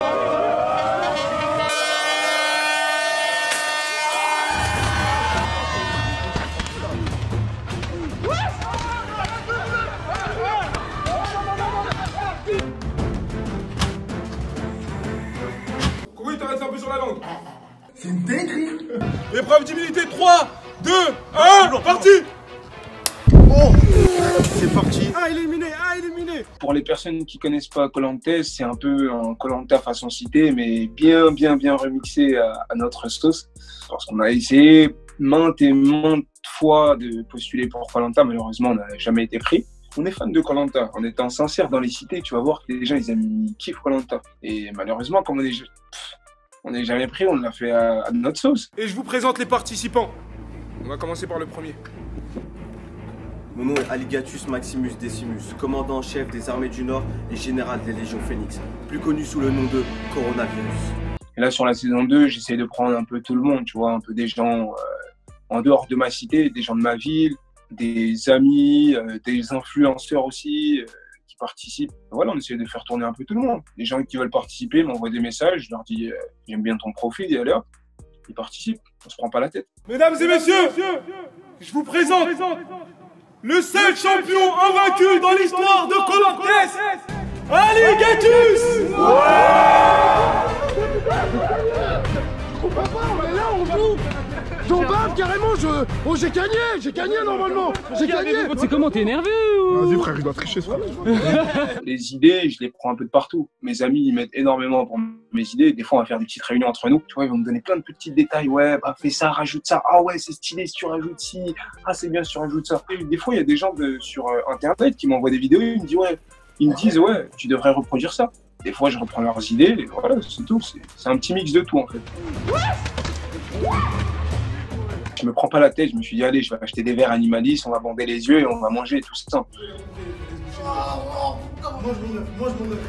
Oui, t'arrêtes un peu sur la langue. C'est une dinguerie. Épreuve d'immunité, 3, 2, 1, parti. Oh, c'est parti. Éliminé. Pour les personnes qui connaissent pas Koh Lanta, c'est un peu un Koh Lanta façon cité, mais bien remixé à notre sauce. Parce qu'on a essayé maintes et maintes fois de postuler pour Koh Lanta, malheureusement on n'a jamais été pris. On est fan de Koh Lanta. En étant sincère dans les cités, tu vas voir que les gens ils kiffent Koh Lanta. Et malheureusement, comme on n'est jamais pris, on l'a fait à notre sauce. Et je vous présente les participants. On va commencer par le premier. Mon nom est Alligatus Maximus Decimus, commandant en chef des armées du Nord et général des Légions Phoenix, plus connu sous le nom de Coronavirus. Et là, sur la saison 2, j'essaie de prendre un peu tout le monde, tu vois, un peu des gens en dehors de ma cité, des gens de ma ville, des amis, des influenceurs aussi qui participent. Voilà, on essaie de faire tourner un peu tout le monde. Les gens qui veulent participer m'envoient des messages, je leur dis j'aime bien ton profil, et allez hop, ils participent, on se prend pas la tête. Mesdames et messieurs, je vous présente le seul champion invaincu dans l'histoire de Koh Lanta, Alligatus. Je comprends pas, on est là, on joue. J'en bave carrément, oh j'ai gagné normalement. J'ai gagné. C'est comment, t'es énervé ou... Vas-y frère, il doit tricher ce soir. Les idées, je les prends un peu de partout. Mes amis, ils m'aident énormément pour mes idées. Des fois, on va faire des petites réunions entre nous. Tu vois, ils vont me donner plein de petits détails. Ouais, bah fais ça, rajoute ça. Ah ouais, c'est stylé si tu rajoutes ci. Ah c'est bien si tu rajoutes ça. Et des fois, il y a des gens sur Internet qui m'envoient des vidéos. Ils me disent ouais, tu devrais reproduire ça. Des fois, je reprends leurs idées. Et voilà, c'est tout. C'est un petit mix de tout en fait. Je me prends pas la tête, je me suis dit allez, je vais acheter des verres animalistes, on va bander les yeux et on va manger tout ça. Mange mon œuf.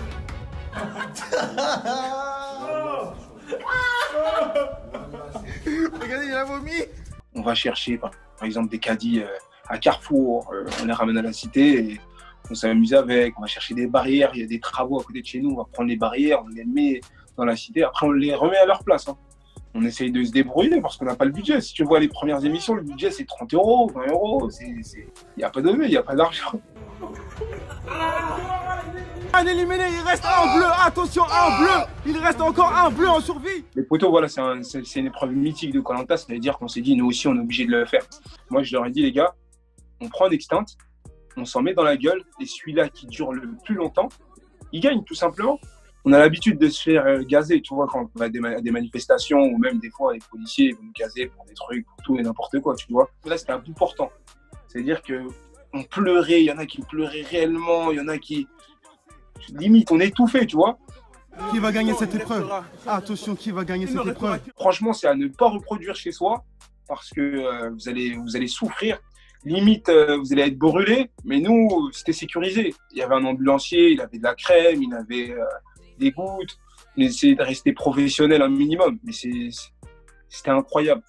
Regardez, il a vomi. On va chercher par exemple des caddies à Carrefour, on les ramène à la cité et on s'amuse avec, on va chercher des barrières, il y a des travaux à côté de chez nous, on va prendre les barrières, on les met dans la cité, après on les remet à leur place. On essaye de se débrouiller parce qu'on n'a pas le budget. Si tu vois les premières émissions, le budget c'est 30 €, 20 €. Il n'y a pas de il n'y a pas d'argent. Un éliminé, il reste un bleu. Attention, un bleu. Il reste encore un bleu en survie. Les poteaux, voilà, c'est une épreuve mythique de Koh Lanta. Ça veut dire qu'on s'est dit, nous aussi, on est obligé de le faire. Moi, je leur ai dit, les gars, on prend un extinct, on s'en met dans la gueule et celui-là qui dure le plus longtemps, il gagne tout simplement. On a l'habitude de se faire gazer, tu vois, quand on va à des manifestations ou même des fois les policiers vont nous gazer pour des trucs, pour tout et n'importe quoi, tu vois. Là, c'était un bout portant. C'est-à-dire qu'on pleurait, il y en a qui pleuraient réellement, il y en a qui... Limite, on étouffait, tu vois. Qui va gagner cette épreuve? Attention, qui va gagner cette épreuve? Franchement, c'est à ne pas reproduire chez soi parce que vous allez souffrir. Limite, vous allez être brûlé, mais nous, c'était sécurisé. Il y avait un ambulancier, il avait de la crème, il avait... des gouttes, on essayait de rester professionnel un minimum, mais c'était incroyable.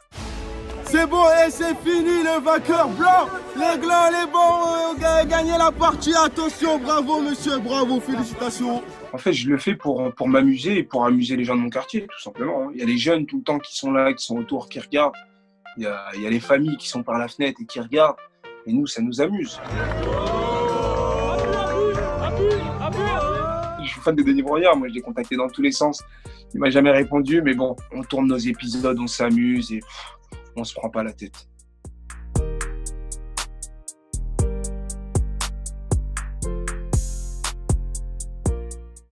C'est bon et c'est fini, le vainqueur blanc. Les glands, les bons ont gagné la partie. Attention, bravo monsieur, bravo, félicitations. En fait, je le fais pour m'amuser et pour amuser les gens de mon quartier, tout simplement. Il y a les jeunes tout le temps qui sont là, qui sont autour, qui regardent. Il y a les familles qui sont par la fenêtre et qui regardent. Et nous, ça nous amuse. Je suis fan de Denis Brognard, moi je l'ai contacté dans tous les sens. Il m'a jamais répondu, mais bon, on tourne nos épisodes, on s'amuse et on se prend pas la tête.